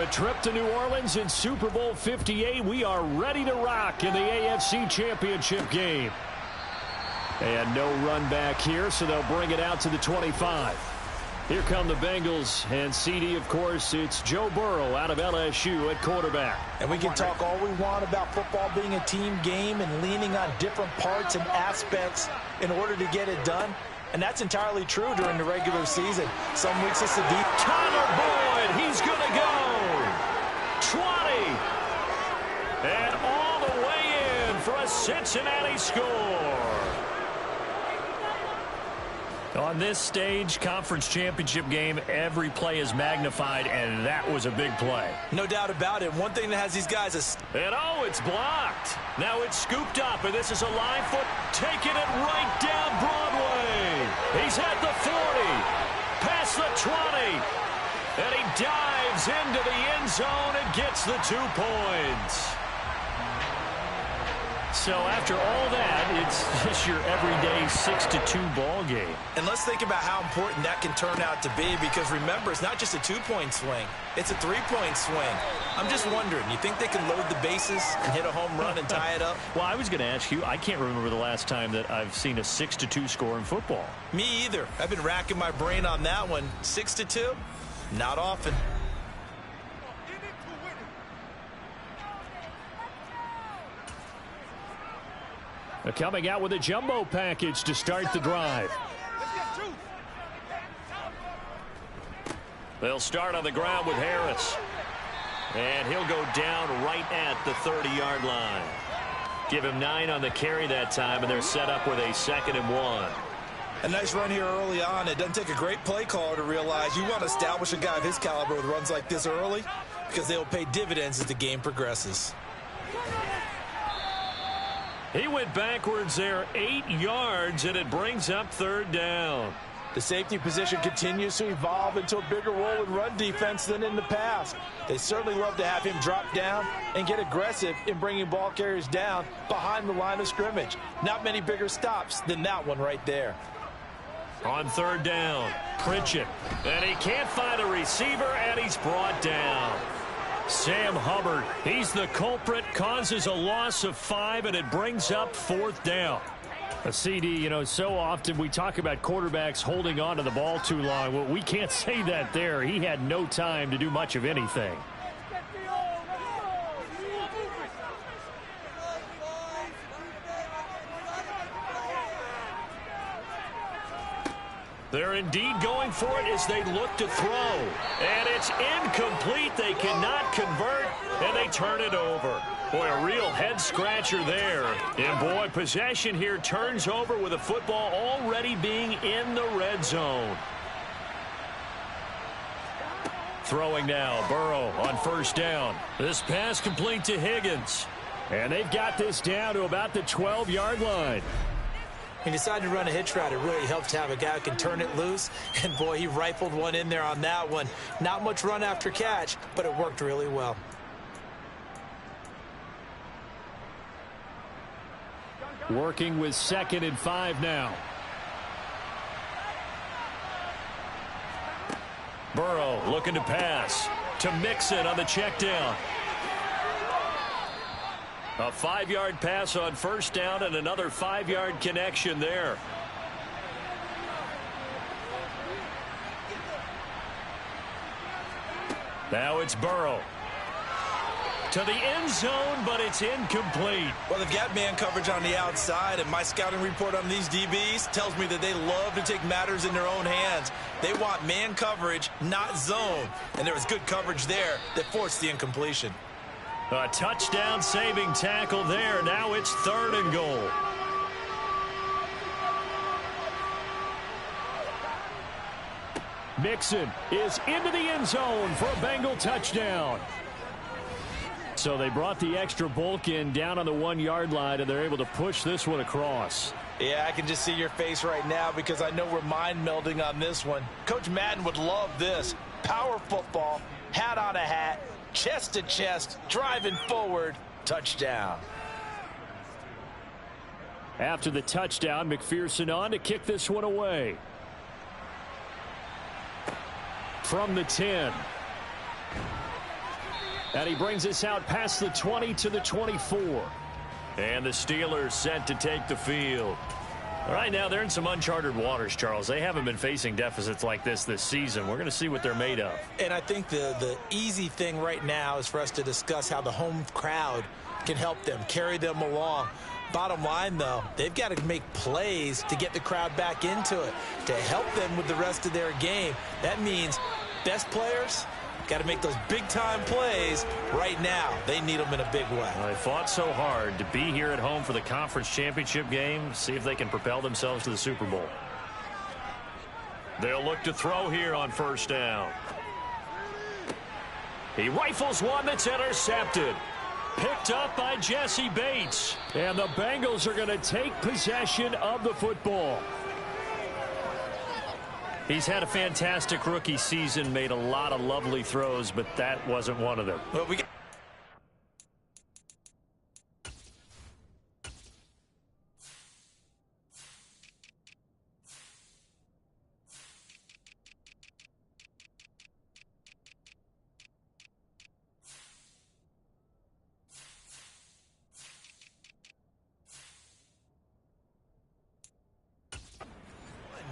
trip to New Orleans in Super Bowl 58. We are ready to rock in the AFC Championship game. And no run back here, so they'll bring it out to the 25. Here come the Bengals, and CD, of course, it's Joe Burrow out of LSU at quarterback. And we can talk all we want about football being a team game and leaning on different parts and aspects in order to get it done. And that's entirely true during the regular season. Some weeks it's a deep. Tyler Boyd, he's going to go. 20. And all the way in for a Cincinnati score. On this stage, conference championship game, every play is magnified, and that was a big play. No doubt about it. One thing that has these guys is... And oh, it's blocked. Now it's scooped up, and this is a live foot taking it right down Broadway. He's at the 40, past the 20, and he dives into the end zone and gets the 2 points. So after all that, it's just your everyday 6-2 ball game. And let's think about how important that can turn out to be, because remember, it's not just a 2-point swing. It's a 3-point swing. I'm just wondering, you think they can load the bases and hit a home run and tie it up? Well, I was going to ask you, I can't remember the last time that I've seen a 6-2 score in football. Me either. I've been racking my brain on that one. 6-2? Not often. Coming out with a jumbo package to start the drive. They'll start on the ground with Harris. And he'll go down right at the 30-yard line. Give him 9 on the carry that time, and they're set up with a 2nd and 1. A nice run here early on. It doesn't take a great play caller to realize you want to establish a guy of his caliber with runs like this early, because they'll pay dividends as the game progresses. He went backwards there 8 yards, and it brings up 3rd down. The safety position continues to evolve into a bigger role in run defense than in the past. They certainly love to have him drop down and get aggressive in bringing ball carriers down behind the line of scrimmage. Not many bigger stops than that one right there. On 3rd down, Pritchett. And he can't find a receiver, and he's brought down. Sam Hubbard, he's the culprit, causes a loss of 5, and it brings up 4th down. A CD, you know, so often we talk about quarterbacks holding on to the ball too long. Well, we can't say that there. He had no time to do much of anything. They're indeed going for it as they look to throw. And it's incomplete. They cannot convert, and they turn it over. Boy, a real head-scratcher there. And, boy, possession here turns over with a football already being in the red zone. Throwing now, Burrow on 1st down. This pass complete to Higgins. And they've got this down to about the 12-yard line. He decided to run a hitch route. It really helps to have a guy who can turn it loose. And, boy, he rifled one in there on that one. Not much run after catch, but it worked really well. Working with 2nd and 5 now. Burrow looking to pass to Mixon on the check down. A 5-yard pass on 1st down and another 5-yard connection there. Now it's Burrow. To the end zone, but it's incomplete. Well, they've got man coverage on the outside, and my scouting report on these DBs tells me that they love to take matters in their own hands. They want man coverage, not zone. And there was good coverage there that forced the incompletion. A touchdown-saving tackle there. Now it's 3rd and goal. Mixon is into the end zone for a Bengal touchdown. So they brought the extra bulk in down on the 1-yard line, and they're able to push this one across. Yeah, I can just see your face right now because I know we're mind melding on this one. Coach Madden would love this. Power football, hat on a hat, chest to chest, driving forward, touchdown. After the touchdown, McPherson on to kick this one away. From the 10. And he brings us out past the 20 to the 24. And the Steelers set to take the field. Right now, they're in some uncharted waters, Charles. They haven't been facing deficits like this season. We're going to see what they're made of. And I think the easy thing right now is for us to discuss how the home crowd can help them, carry them along. Bottom line, though, they've got to make plays to get the crowd back into it, to help them with the rest of their game. That means best players got to make those big-time plays right now. They need them in a big way. They fought so hard to be here at home for the conference championship game. See if they can propel themselves to the Super Bowl. They'll look to throw here on first down. He rifles one that's intercepted. Picked up by Jesse Bates. And the Bengals are going to take possession of the football. He's had a fantastic rookie season, made a lot of lovely throws, but that wasn't one of them. Well,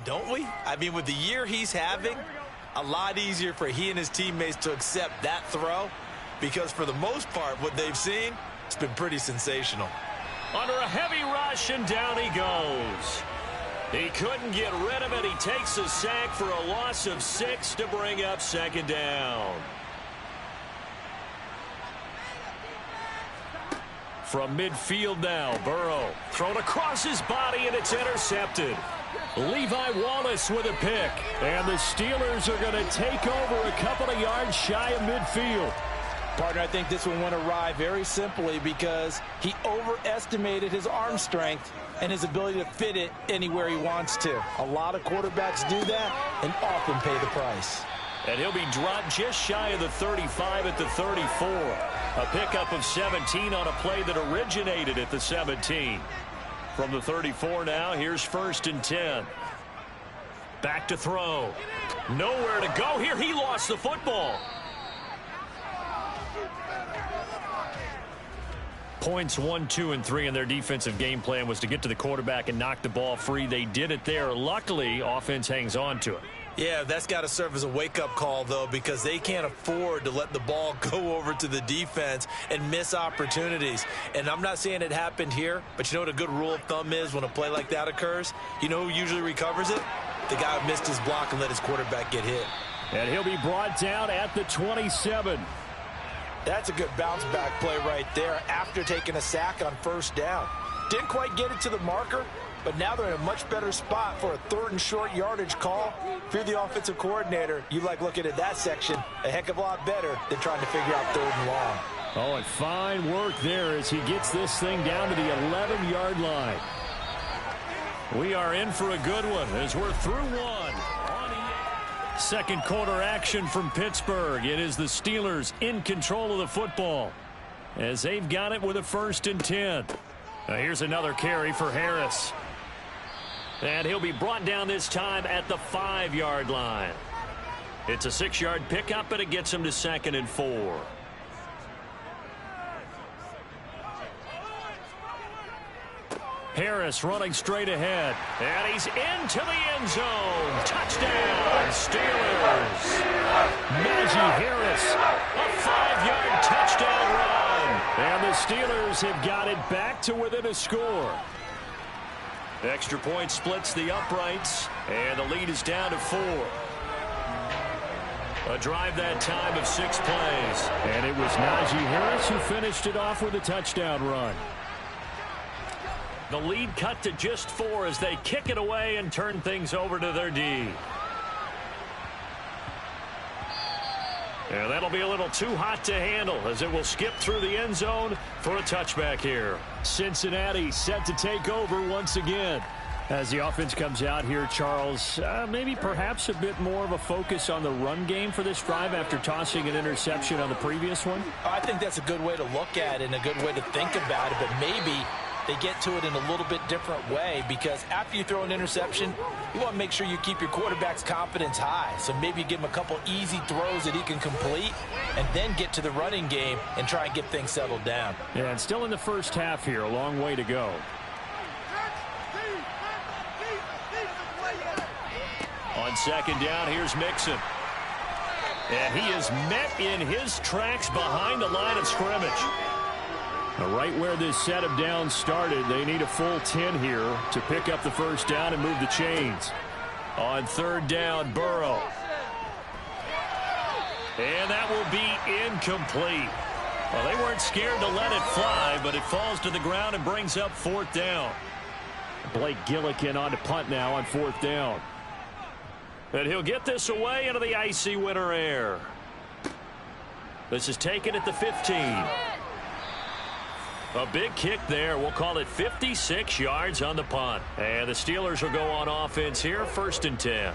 don't we? I mean, with the year he's having, a lot easier for he and his teammates to accept that throw, because for the most part, what they've seen, it's been pretty sensational. Under a heavy rush, and down he goes. He couldn't get rid of it. He takes a sack for a loss of 6 to bring up second down. From midfield now, Burrow thrown across his body, and it's intercepted. Levi Wallace with a pick. And the Steelers are going to take over a couple of yards shy of midfield. Partner, I think this one went awry very simply because he overestimated his arm strength and his ability to fit it anywhere he wants to. A lot of quarterbacks do that and often pay the price. And he'll be dropped just shy of the 35 at the 34. A pickup of 17 on a play that originated at the 17. From the 34 now, here's first and 10. Back to throw. Nowhere to go here. He lost the football. Points 1, 2, and 3 in their defensive game plan was to get to the quarterback and knock the ball free. They did it there. Luckily, offense hangs on to it. Yeah, that's got to serve as a wake-up call, though, because they can't afford to let the ball go over to the defense and miss opportunities. And I'm not saying it happened here, but you know what a good rule of thumb is when a play like that occurs? You know who usually recovers it? The guy who missed his block and let his quarterback get hit. And he'll be brought down at the 27. That's a good bounce-back play right there after taking a sack on first down. Didn't quite get it to the marker, but now they're in a much better spot for a 3rd and short yardage call. If you're the offensive coordinator, you like looking at that section a heck of a lot better than trying to figure out 3rd and long. Oh, and fine work there as he gets this thing down to the 11-yard line. We are in for a good one as we're through one. Second quarter action from Pittsburgh. It is the Steelers in control of the football as they've got it with a 1st and 10. Now here's another carry for Harris. And he'll be brought down this time at the 5-yard line. It's a 6-yard pickup, but it gets him to 2nd and 4. Harris running straight ahead. And he's into the end zone. Touchdown, Steelers. Najee Harris, a 5-yard touchdown run. And the Steelers have got it back to within a score. Extra point splits the uprights, and the lead is down to 4. A drive that time of 6 plays. And it was Najee Harris who finished it off with a touchdown run. The lead cut to just 4 as they kick it away and turn things over to their D. And that'll be a little too hot to handle as it will skip through the end zone for a touchback here. Cincinnati set to take over once again. As the offense comes out here, Charles, maybe perhaps a bit more of a focus on the run game for this drive after tossing an interception on the previous one? I think that's a good way to look at it and a good way to think about it, but maybe they get to it in a little bit different way, because after you throw an interception, you want to make sure you keep your quarterback's confidence high. So maybe you give him a couple easy throws that he can complete and then get to the running game and try and get things settled down. Yeah, and still in the first half here, a long way to go. On second down, here's Mixon. And he is met in his tracks behind the line of scrimmage. Right where this set of downs started, they need a full 10 here to pick up the first down and move the chains. On third down, Burrow. And that will be incomplete. Well, they weren't scared to let it fly, but it falls to the ground and brings up fourth down. Blake Gillikin on to punt now on fourth down. And he'll get this away into the icy winter air. This is taken at the 15. A big kick there. We'll call it 56 yards on the punt. And the Steelers will go on offense here, first and 10.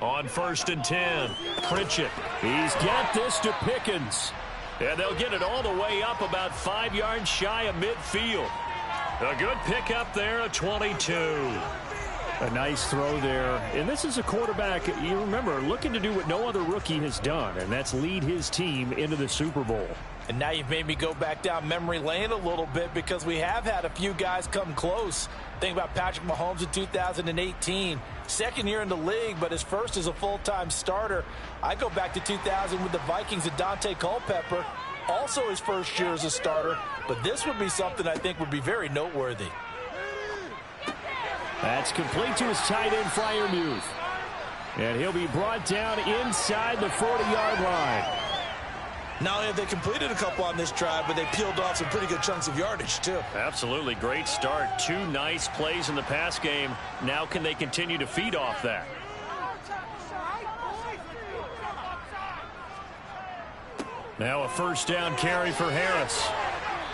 On first and 10, Pritchett. He's got this to Pickens. And they'll get it all the way up about 5 yards shy of midfield. A good pickup there at 22. A nice throw there. And this is a quarterback, you remember, looking to do what no other rookie has done, and that's lead his team into the Super Bowl. And now you've made me go back down memory lane a little bit, because we have had a few guys come close. Think about Patrick Mahomes in 2018. Second year in the league, but his first as a full-time starter. I go back to 2000 with the Vikings and Dante Culpepper. Also his first year as a starter. But this would be something I think would be very noteworthy. That's complete to his tight end, Freiermuth. And he'll be brought down inside the 40-yard line. Not only have they completed a couple on this drive, but they peeled off some pretty good chunks of yardage, too. Absolutely. Great start. Two nice plays in the pass game. Now can they continue to feed off that? Now a first down carry for Harris.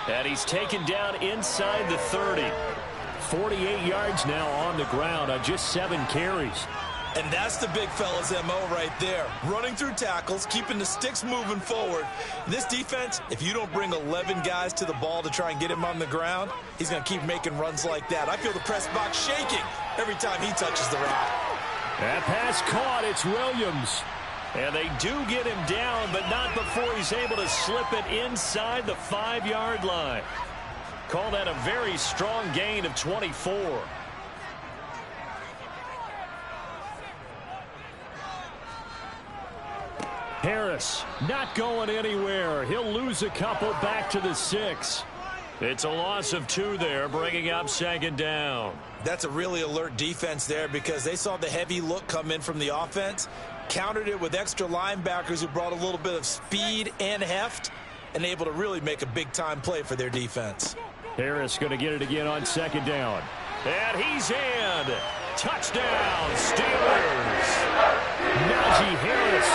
And he's taken down inside the 30. 48 yards now on the ground on just 7 carries. And that's the big fella's MO right there. Running through tackles, keeping the sticks moving forward. This defense, if you don't bring 11 guys to the ball to try and get him on the ground, he's going to keep making runs like that. I feel the press box shaking every time he touches the rock. That pass caught. It's Williams. And they do get him down, but not before he's able to slip it inside the 5-yard line. Call that a very strong gain of 24. Harris not going anywhere. He'll lose a couple back to the 6. It's a loss of 2 there, bringing up second down. That's a really alert defense there, because they saw the heavy look come in from the offense, countered it with extra linebackers who brought a little bit of speed and heft, and able to really make a big-time play for their defense. Harris going to get it again on second down. And he's in. Touchdown, Steelers. Najee Harris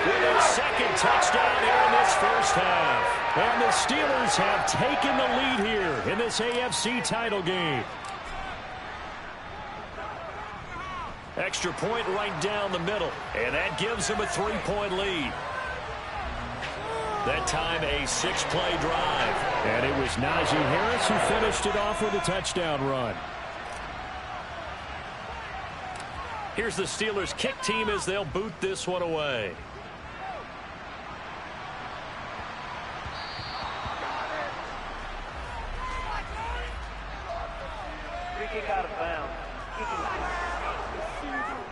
with his second touchdown here in this first half. And the Steelers have taken the lead here in this AFC title game. Extra point right down the middle, and that gives him a 3-point lead. That time a 6-play drive. And it was Najee Harris who finished it off with a touchdown run. Here's the Steelers kick team as they'll boot this one away.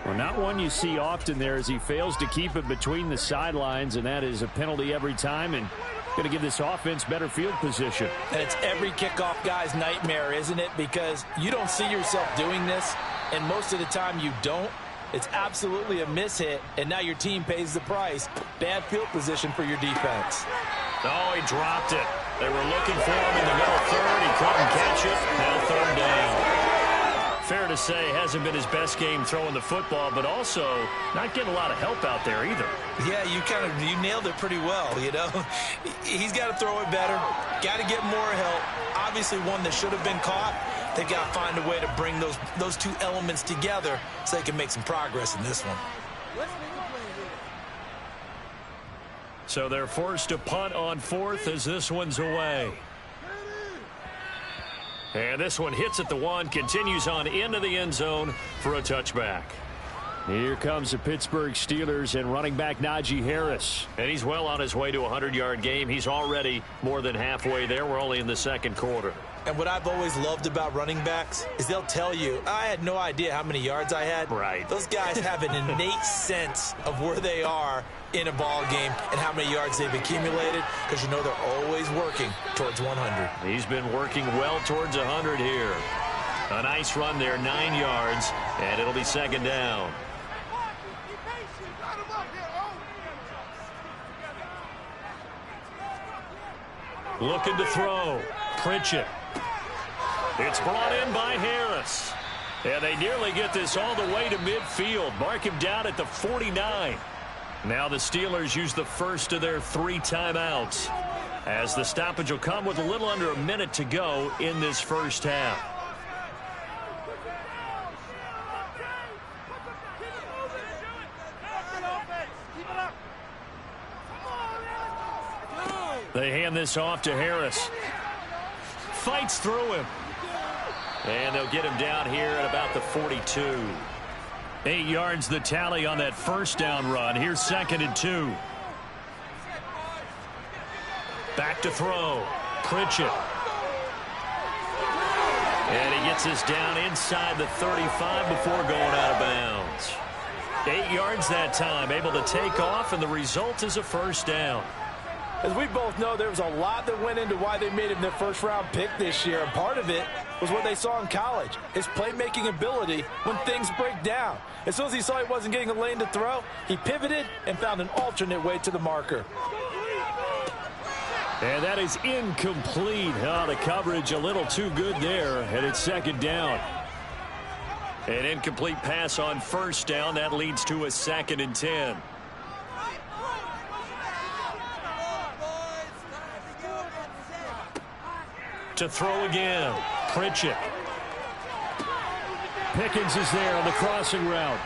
Well, not one you see often there, as he fails to keep it between the sidelines, and that is a penalty every time, and going to give this offense better field position. And it's every kickoff guy's nightmare, isn't it? Because you don't see yourself doing this, and most of the time you don't. It's absolutely a mishit, and now your team pays the price. Bad field position for your defense. Oh, he dropped it. They were looking for him in the middle third. He couldn't catch it. Now third down. Fair to say, hasn't been his best game throwing the football, but also not getting a lot of help out there either. Yeah, you nailed it pretty well, you know. He's got to throw it better, got to get more help. Obviously one that should have been caught. They've got to find a way to bring those two elements together so they can make some progress in this one. So they're forced to punt on fourth as this one's away. And this one hits at the one, continues on into the end zone for a touchback. Here comes the Pittsburgh Steelers and running back Najee Harris. And he's well on his way to a 100-yard game. He's already more than halfway there. We're only in the second quarter. And what I've always loved about running backs is they'll tell you, I had no idea how many yards I had. Right. Those guys have an innate sense of where they are in a ball game and how many yards they've accumulated, because you know they're always working towards 100. He's been working well towards 100 here. A nice run there, 9 yards, and it'll be second down. Looking to throw. Pritchett. It's brought in by Harris. And they nearly get this all the way to midfield. Mark him down at the 49. Now the Steelers use the first of their 3 timeouts, as the stoppage will come with a little under a minute to go in this first half. They hand this off to Harris. Fights through him. And they'll get him down here at about the 42. 8 yards the tally on that first down run. Here's 2nd and 2. Back to throw. Pritchett. And he gets this down inside the 35 before going out of bounds. 8 yards that time, able to take off, and the result is a first down. As we both know, there was a lot that went into why they made him their first-round pick this year, and part of it was what they saw in college, his playmaking ability when things break down. As soon as he saw he wasn't getting a lane to throw, he pivoted and found an alternate way to the marker. And that is incomplete. Oh, the coverage a little too good there, and it's second down. An incomplete pass on first down. That leads to a 2nd and 10. To throw again. Pritchett. Pickens is there on the crossing route.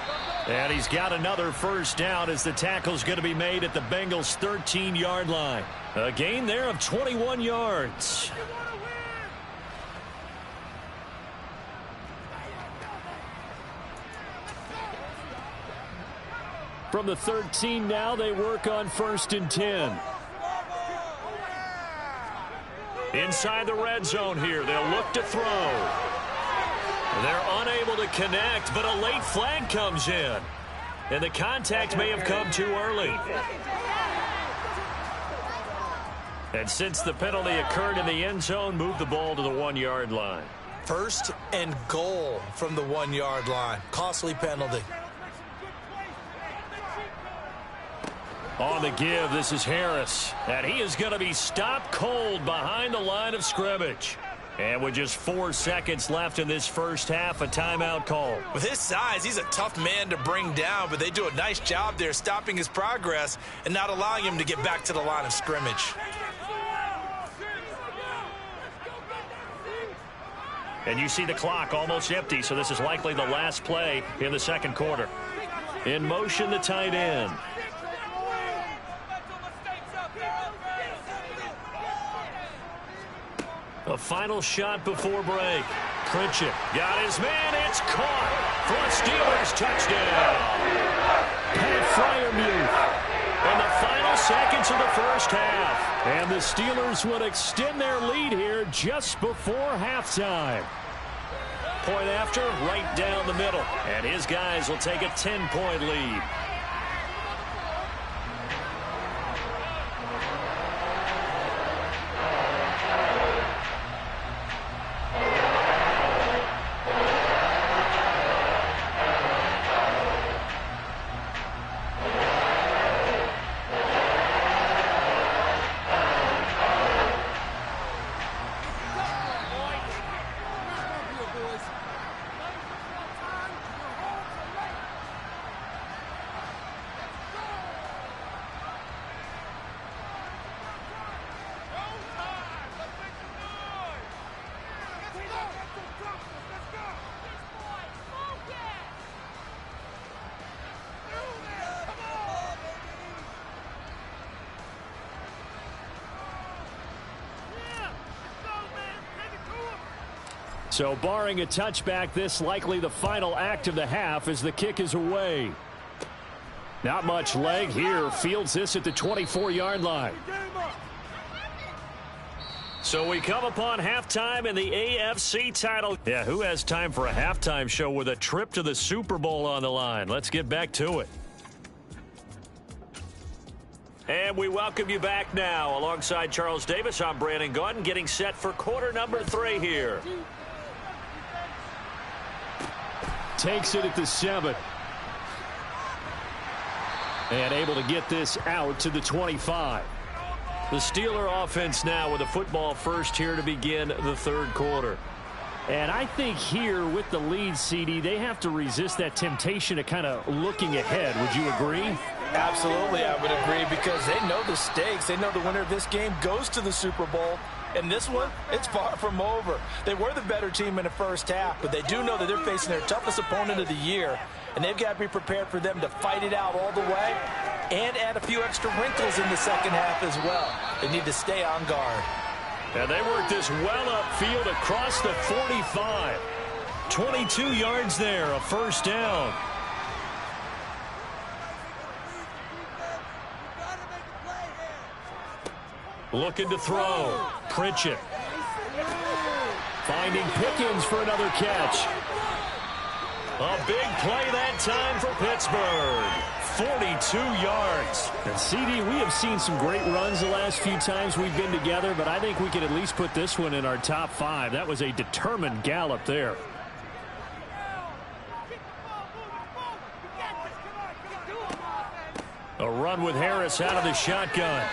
And he's got another first down as the tackle's going to be made at the Bengals' 13-yard line. A gain there of 21 yards. From the 13 now, they work on 1st and 10. Inside the red zone here, they'll look to throw. They're unable to connect, but a late flag comes in. And the contact may have come too early. And since the penalty occurred in the end zone, move the ball to the 1-yard line. 1st and goal from the 1-yard line. Costly penalty. On the give, this is Harris. And he is going to be stopped cold behind the line of scrimmage. And with just 4 seconds left in this first half, a timeout call. With his size, he's a tough man to bring down, but they do a nice job there stopping his progress and not allowing him to get back to the line of scrimmage. And you see the clock almost empty, so this is likely the last play in the second quarter. In motion, the tight end. A final shot before break. Pritchett got his man. It's caught for a Steelers touchdown. Pat Freiermuth. In the final seconds of the first half. And the Steelers would extend their lead here just before halftime. Point after, right down the middle. And his guys will take a 10-point lead. So barring a touchback, this likely the final act of the half as the kick is away. Not much leg here. Fields this at the 24-yard line. So we come upon halftime in the AFC title. Yeah, who has time for a halftime show with a trip to the Super Bowl on the line? Let's get back to it. And we welcome you back now. Alongside Charles Davis, I'm Brandon Gaudin, getting set for quarter number 3 here. Takes it at the 7. And able to get this out to the 25. The Steeler offense now with a football first here to begin the third quarter. And I think here with the lead, CD, they have to resist that temptation of kind of looking ahead. Would you agree? Absolutely, I would agree, because they know the stakes. They know the winner of this game goes to the Super Bowl. And this one, it's far from over. They were the better team in the first half, but they do know that they're facing their toughest opponent of the year, and they've got to be prepared for them to fight it out all the way and add a few extra wrinkles in the second half as well. They need to stay on guard. And they work this well upfield across the 45. 22 yards there, a first down. Looking to throw. Pritchett. Finding Pickens for another catch. A big play that time for Pittsburgh. 42 yards. And CD, we have seen some great runs the last few times we've been together, but I think we can at least put this one in our top 5. That was a determined gallop there. A run with Harris out of the shotgun.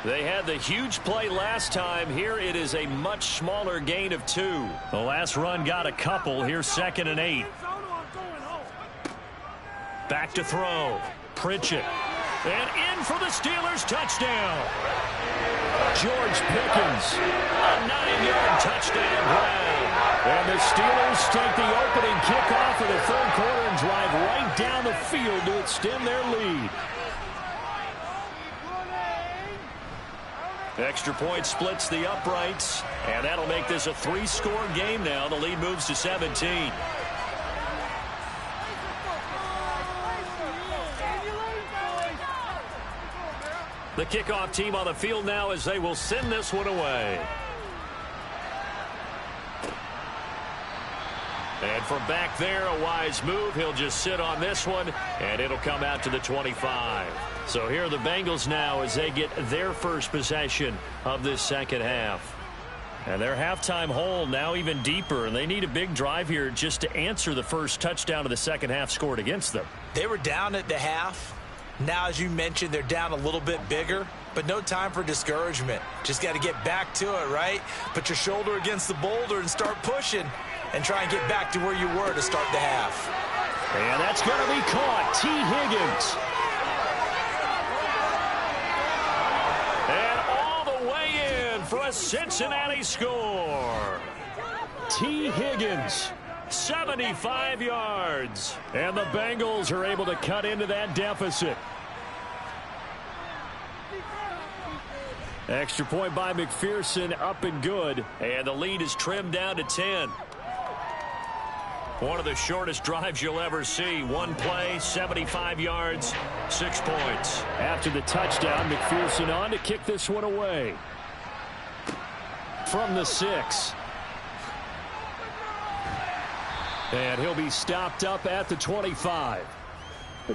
They had the huge play last time. Here it is a much smaller gain of 2. The last run got a couple. Here's 2nd and 8. Back to throw. Pritchett. And in for the Steelers touchdown. George Pickens. A 9-yard touchdown grab. And the Steelers take the opening kickoff of the third quarter and drive right down the field to extend their lead. Extra point splits the uprights, and that'll make this a 3-score game now. The lead moves to 17. The kickoff team on the field now as they will send this one away. And from back there, a wise move. He'll just sit on this one, and it'll come out to the 25. So here are the Bengals now as they get their first possession of this second half. And their halftime hole now even deeper, and they need a big drive here just to answer the first touchdown of the second half scored against them. They were down at the half. Now, as you mentioned, they're down a little bit bigger, but no time for discouragement. Just got to get back to it, right? Put your shoulder against the boulder and start pushing and try and get back to where you were to start the half. And that's going to be caught. T. Higgins. And all the way in for a Cincinnati score. T. Higgins. 75 yards. And the Bengals are able to cut into that deficit. Extra point by McPherson, up and good. And the lead is trimmed down to 10. One of the shortest drives you'll ever see. One play, 75 yards, 6 points. After the touchdown, McPherson on to kick this one away. From the 6. And he'll be stopped up at the 25.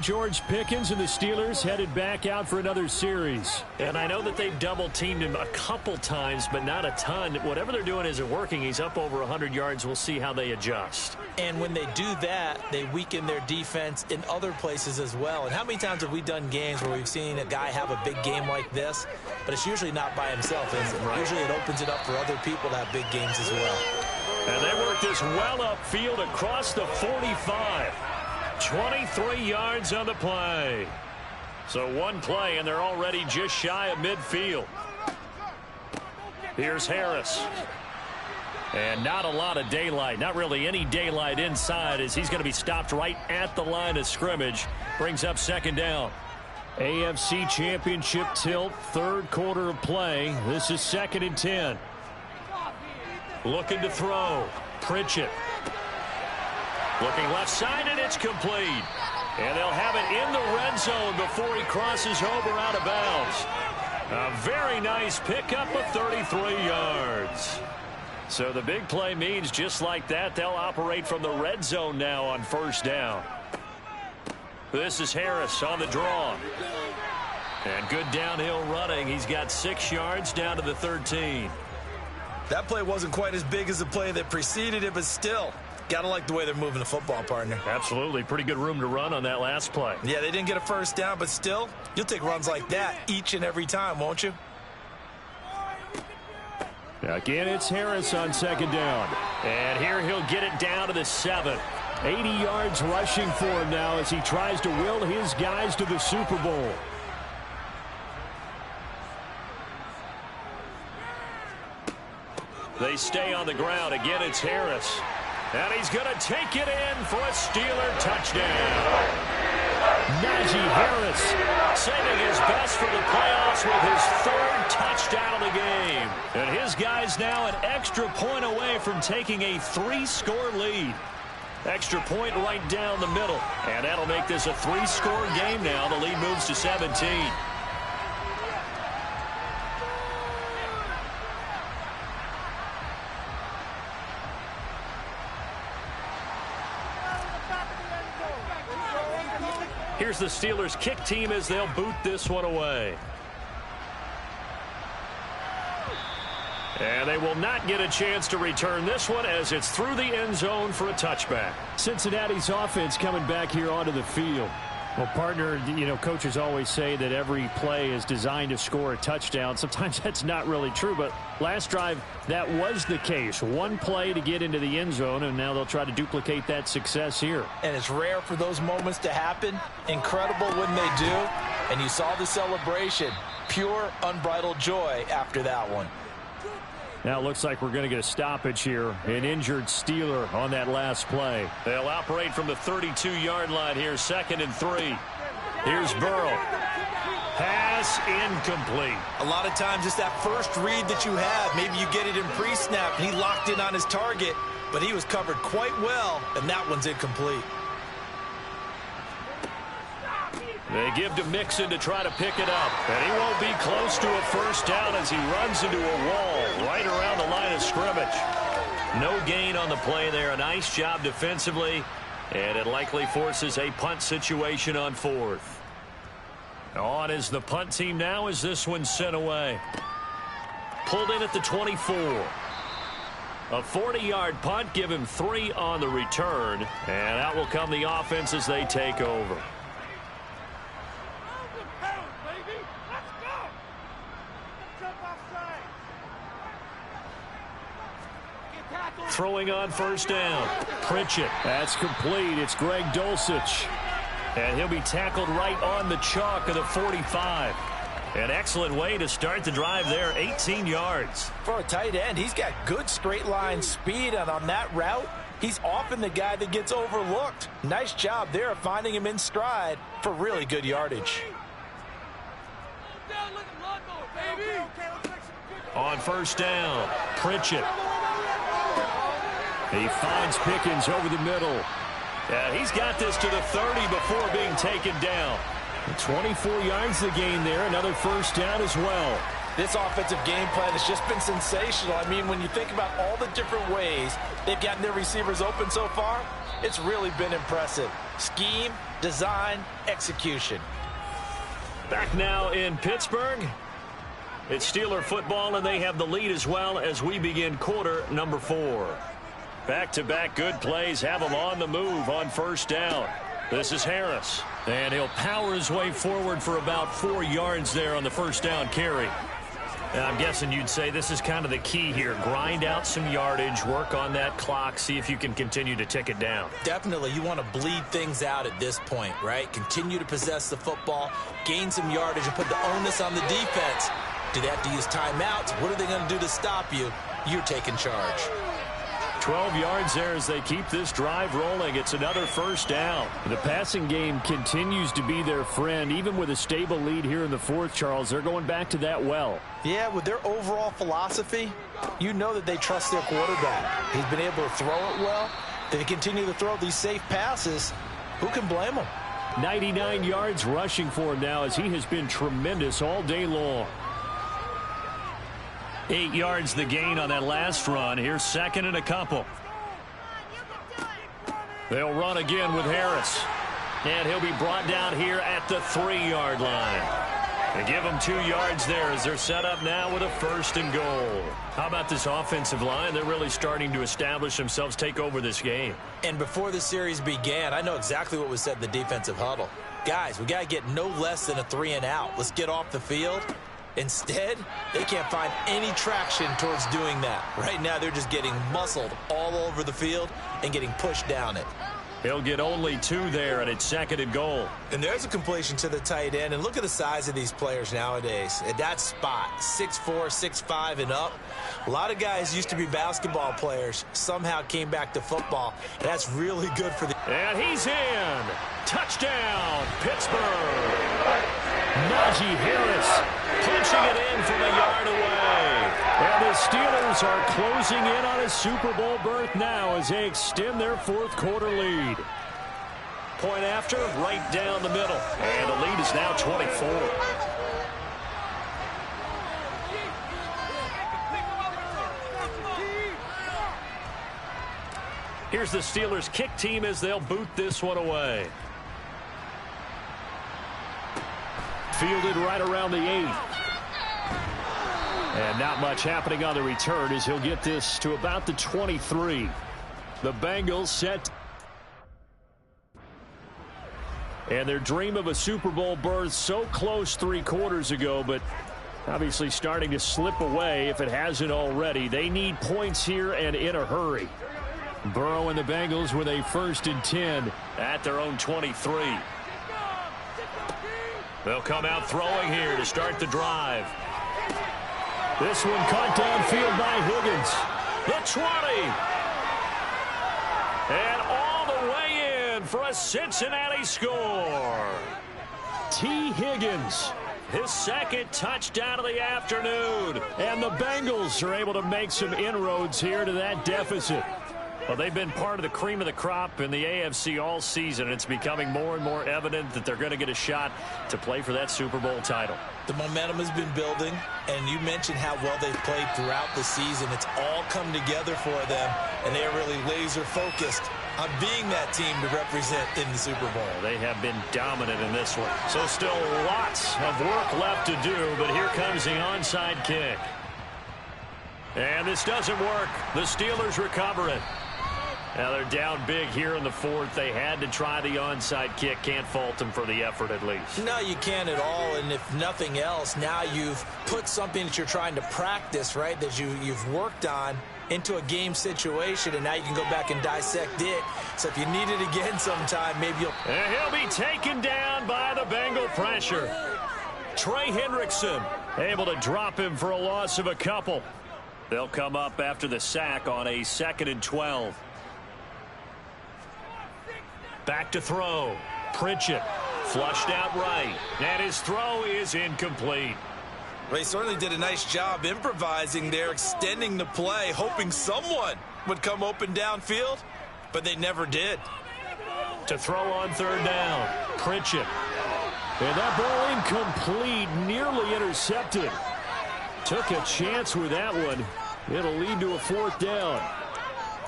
George Pickens and the Steelers headed back out for another series. And I know that they've double-teamed him a couple times, but not a ton. Whatever they're doing isn't working. He's up over 100 yards. We'll see how they adjust. And when they do that, they weaken their defense in other places as well. And how many times have we done games where we've seen a guy have a big game like this, but it's usually not by himself, is it? Right. Usually it opens it up for other people to have big games as well. And they work this well upfield across the 45. 23 yards on the play. So one play, and they're already just shy of midfield. Here's Harris. And not a lot of daylight. Not really any daylight inside as he's going to be stopped right at the line of scrimmage. Brings up second down. AFC Championship tilt, third quarter of play. This is 2nd and 10. Looking to throw. Pritchett. Looking left side, and it's complete. And they'll have it in the red zone before he crosses over out of bounds. A very nice pickup of 33 yards. So the big play means just like that, they'll operate from the red zone now on first down. This is Harris on the draw. And good downhill running. He's got 6 yards down to the 13. That play wasn't quite as big as the play that preceded it, but still, got to like the way they're moving the football, partner. Absolutely. Pretty good room to run on that last play. Yeah, they didn't get a first down, but still, you'll take runs like that each and every time, won't you? Again, it's Harris on second down. And here he'll get it down to the 7. 80 yards rushing for him now as he tries to will his guys to the Super Bowl. They stay on the ground. Again, it's Harris. And he's going to take it in for a Steeler touchdown. Najee Harris saving his best for the playoffs with his 3rd touchdown of the game. And his guys now an extra point away from taking a 3-score lead. Extra point right down the middle. And that'll make this a 3-score game now. The lead moves to 17. Here's the Steelers' kick team as they'll boot this one away. And they will not get a chance to return this one as it's through the end zone for a touchback. Cincinnati's offense coming back here onto the field. Well, partner, you know, coaches always say that every play is designed to score a touchdown. Sometimes that's not really true, but last drive, that was the case. One play to get into the end zone, and now they'll try to duplicate that success here. And it's rare for those moments to happen. Incredible when they do. And you saw the celebration. Pure, unbridled joy after that one. Now it looks like we're going to get a stoppage here. An injured Steeler on that last play. They'll operate from the 32-yard line here, 2nd and 3. Here's Burrow. Pass incomplete. A lot of times it's that first read that you have. Maybe you get it in pre-snap, and he locked in on his target, but he was covered quite well, and that one's incomplete. They give to Mixon to try to pick it up. And he won't be close to a first down as he runs into a wall right around the line of scrimmage. No gain on the play there. A nice job defensively. And it likely forces a punt situation on 4th. On is the punt team now as this one's sent away. Pulled in at the 24. A 40-yard punt. Give him 3 on the return. And out will come the offense as they take over. Throwing on first down. Pritchett. That's complete. It's Greg Dulcich. And he'll be tackled right on the chalk of the 45. An excellent way to start the drive there. 18 yards. For a tight end, he's got good straight line speed. And on that route, he's often the guy that gets overlooked. Nice job there of finding him in stride for really good yardage. On first down, Pritchett. He finds Pickens over the middle. He's got this to the 30 before being taken down. 24 yards the gain there. Another first down as well. This offensive game plan has just been sensational. I mean, when you think about all the different ways they've gotten their receivers open so far, it's really been impressive. Scheme, design, execution. Back now in Pittsburgh. It's Steeler football, and they have the lead as well as we begin quarter number 4. Back-to-back good plays have him on the move on first down. This is Harris. And he'll power his way forward for about 4 yards there on the first down carry. And I'm guessing you'd say this is kind of the key here. Grind out some yardage, work on that clock, see if you can continue to tick it down. Definitely, you want to bleed things out at this point, right? Continue to possess the football, gain some yardage, and put the onus on the defense. Do they have to use timeouts? What are they going to do to stop you? You're taking charge. 12 yards there as they keep this drive rolling. It's another first down. The passing game continues to be their friend. Even with a stable lead here in the fourth, Charles, they're going back to that well. Yeah, with their overall philosophy, you know that they trust their quarterback. He's been able to throw it well. They continue to throw these safe passes. Who can blame them? 99 yards rushing for him now as he has been tremendous all day long. 8 yards the gain on that last run. Here's second and a couple. They'll run again with Harris. And he'll be brought down here at the 3-yard line. They give them 2 yards there as they're set up now with a first and goal. How about this offensive line? They're really starting to establish themselves, take over this game. And before the series began, I know exactly what was said in the defensive huddle. Guys, we got to get no less than a 3-and-out. Let's get off the field. Instead, they can't find any traction towards doing that. Right now, they're just getting muscled all over the field and getting pushed down it. He'll get only 2 there, and it's second and goal. And there's a completion to the tight end. And look at the size of these players nowadays. At that spot, 6'4", 6'5", and up. A lot of guys used to be basketball players, somehow came back to football. And that's really good for the... And he's in. Touchdown, Pittsburgh. Najee Harris punching it in from a yard away. And the Steelers are closing in on a Super Bowl berth now as they extend their fourth quarter lead. Point after, right down the middle. And the lead is now 24. Here's the Steelers kick team as they'll boot this one away. Fielded right around the 8. And not much happening on the return as he'll get this to about the 23. The Bengals set. And their dream of a Super Bowl berth so close 3 quarters ago, but obviously starting to slip away if it hasn't already. They need points here and in a hurry. Burrow and the Bengals with a 1st and 10 at their own 23. They'll come out throwing here to start the drive. This one caught downfield by Higgins. The 20. And all the way in for a Cincinnati score. T. Higgins, his 2nd touchdown of the afternoon. And the Bengals are able to make some inroads here to that deficit. Well, they've been part of the cream of the crop in the AFC all season. It's becoming more and more evident that they're going to get a shot to play for that Super Bowl title. The momentum has been building, and you mentioned how well they've played throughout the season. It's all come together for them, and they are really laser-focused on being that team to represent in the Super Bowl. They have been dominant in this one. So still lots of work left to do, but here comes the onside kick. And this doesn't work. The Steelers recover it. Now they're down big here in the 4th. They had to try the onside kick. Can't fault them for the effort at least. No, you can't at all. And if nothing else, now you've put something that you're trying to practice, right, that you've worked on into a game situation, and now you can go back and dissect it. So if you need it again sometime, maybe you'll... And he'll be taken down by the Bengal pressure. Trey Hendrickson able to drop him for a loss of a couple. They'll come up after the sack on a 2nd and 12. Back to throw. Pritchett flushed out right. And his throw is incomplete. They certainly did a nice job improvising there, extending the play, hoping someone would come open downfield, but they never did. To throw on 3rd down. Pritchett. And that ball incomplete, nearly intercepted. Took a chance with that one. It'll lead to a 4th down.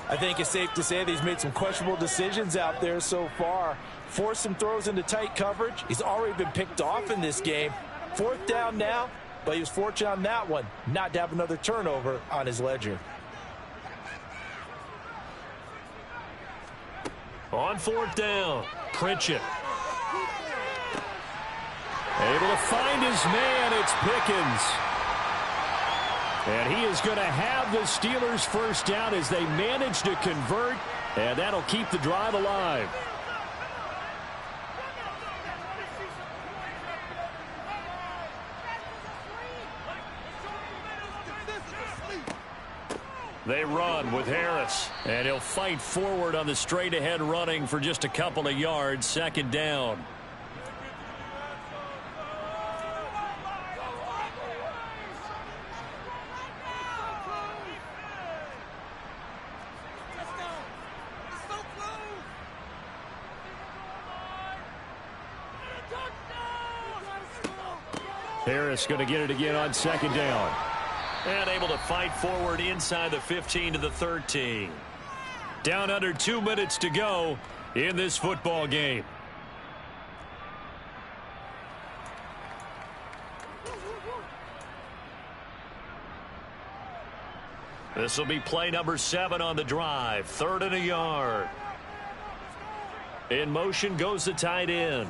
I think it's safe to say that he's made some questionable decisions out there so far. Forced some throws into tight coverage. He's already been picked off in this game. 4th down now, but he was fortunate on that one not to have another turnover on his ledger. On 4th down, Pritchett. Able to find his man, it's Pickens. And he is going to have the Steelers' 1st down as they manage to convert, and that'll keep the drive alive. They run with Harris, and he'll fight forward on the straight-ahead running for just a couple of yards. Second down. Harris going to get it again on second down. And able to fight forward inside the 15 to the 13. Down under 2 minutes to go in this football game. This will be play number 7 on the drive. 3rd and a yard. In motion goes the tight end.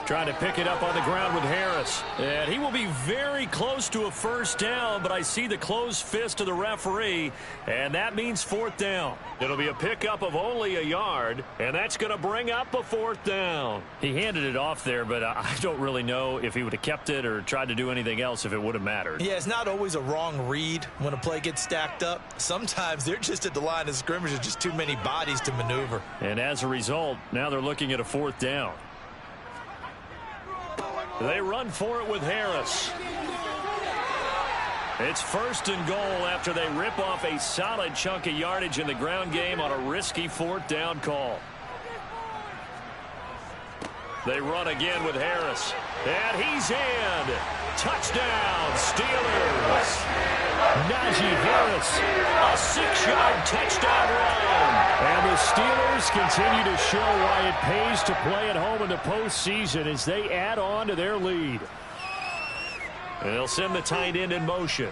Trying to pick it up on the ground with Harris. And he will be very close to a first down, but I see the closed fist of the referee, and that means 4th down. It'll be a pickup of only a yard, and that's going to bring up a 4th down. He handed it off there, but I don't really know if he would have kept it or tried to do anything else if it would have mattered. Yeah, it's not always a wrong read when a play gets stacked up. Sometimes they're just at the line of scrimmage. There's just too many bodies to maneuver. And as a result, now they're looking at a 4th down. They run for it with Harris. It's 1st and goal after they rip off a solid chunk of yardage in the ground game on a risky 4th down call. They run again with Harris. And he's in. Touchdown, Steelers. Najee Harris, a 6-yard touchdown run. And the Steelers continue to show why it pays to play at home in the postseason as they add on to their lead. And they'll send the tight end in motion.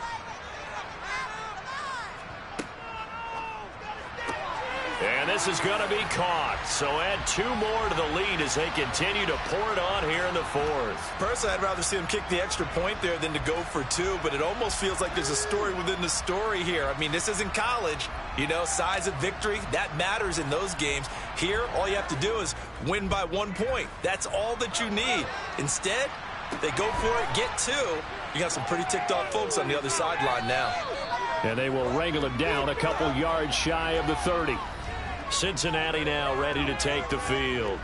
And this is going to be caught. So add 2 more to the lead as they continue to pour it on here in the 4th. Personally, I'd rather see them kick the extra point there than to go for 2, but it almost feels like there's a story within the story here. I mean, this isn't college. You know, size of victory, that matters in those games. Here, all you have to do is win by 1 point. That's all that you need. Instead, they go for it, get 2. You got some pretty ticked-off folks on the other sideline now. And they will wrangle it down a couple yards shy of the 30. Cincinnati now ready to take the field.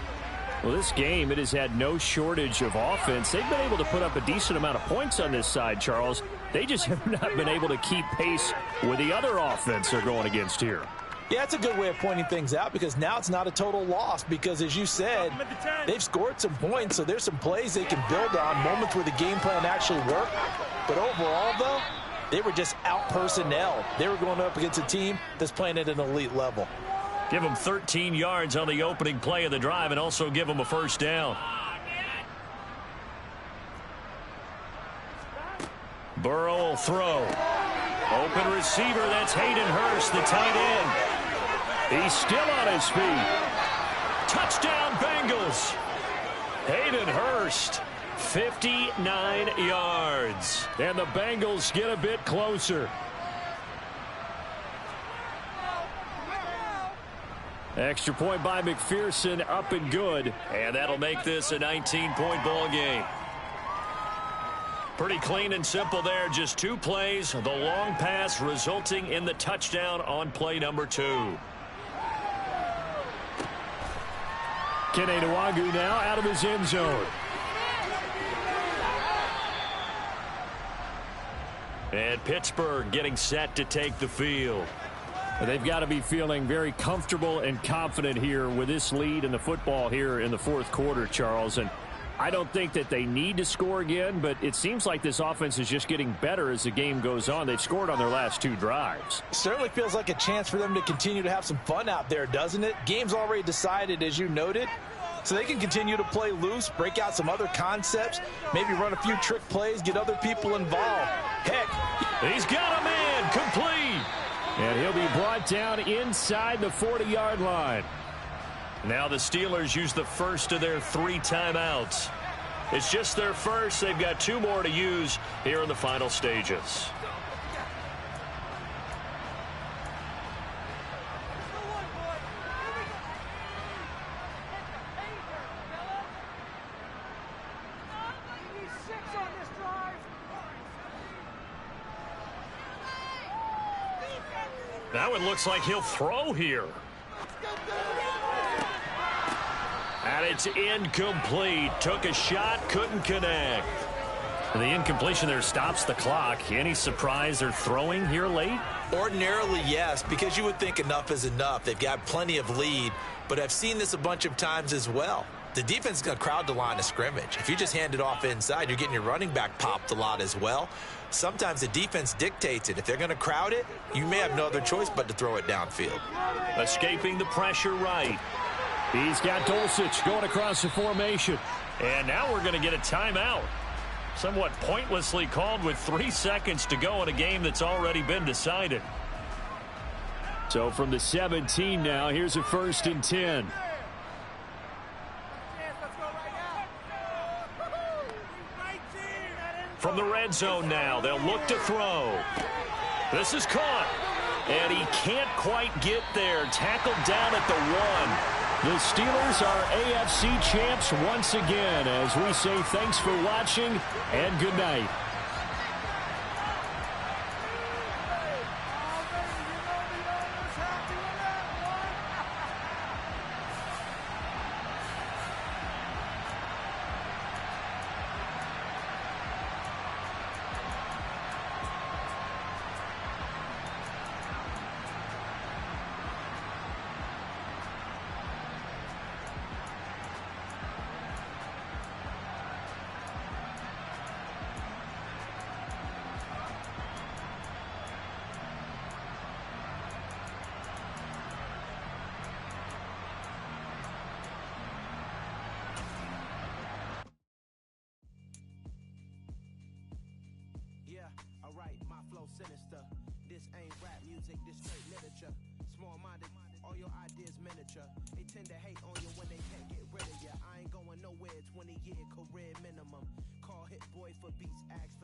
Well, this game, it has had no shortage of offense. They've been able to put up a decent amount of points on this side, Charles. They just have not been able to keep pace with the other offense they're going against here. Yeah, it's a good way of pointing things out because now it's not a total loss because, as you said, they've scored some points, so there's some plays they can build on, moments where the game plan actually worked. But overall, though, they were just out-personnel. They were going up against a team that's playing at an elite level. Give them 13 yards on the opening play of the drive and also give them a first down. Burrow will throw. Open receiver, that's Hayden Hurst, the tight end. He's still on his feet. Touchdown, Bengals. Hayden Hurst, 59 yards. And the Bengals get a bit closer. Extra point by McPherson, up and good. And that'll make this a 19-point ball game. Pretty clean and simple there. Just 2 plays. The long pass resulting in the touchdown on play number 2. Kene Nwagu now out of his end zone. And Pittsburgh getting set to take the field. They've got to be feeling very comfortable and confident here with this lead in the football here in the 4th quarter, Charles. And I don't think that they need to score again, but it seems like this offense is just getting better as the game goes on. They've scored on their last 2 drives. Certainly feels like a chance for them to continue to have some fun out there, doesn't it? Game's already decided, as you noted, so they can continue to play loose, break out some other concepts, maybe run a few trick plays, get other people involved. Heck, he's got a man complete. And he'll be brought down inside the 40-yard line. Now the Steelers use the first of their 3 timeouts. It's just their first. They've got 2 more to use here in the final stages. Now it looks like he'll throw here. And it's incomplete. Took a shot, couldn't connect. The incompletion there stops the clock. Any surprise they're throwing here late? Ordinarily, yes, because you would think enough is enough. They've got plenty of lead, but I've seen this a bunch of times as well. The defense is going to crowd the line of scrimmage. If you just hand it off inside, you're getting your running back popped a lot as well. Sometimes the defense dictates it. If they're going to crowd it, you may have no other choice but to throw it downfield. Escaping the pressure right. He's got Dulcich going across the formation. And now we're going to get a timeout. Somewhat pointlessly called with 3 seconds to go in a game that's already been decided. So from the 17 now, here's a 1st and 10. From the red zone now, they'll look to throw. This is caught. And he can't quite get there. Tackled down at the 1. The Steelers are AFC champs once again, as we say thanks for watching and good night. Sinister. This ain't rap music, this straight literature. Small-minded, all your ideas miniature. They tend to hate on you when they can't get rid of you. I ain't going nowhere, 20-year career minimum. Call Hit Boy for beats, ask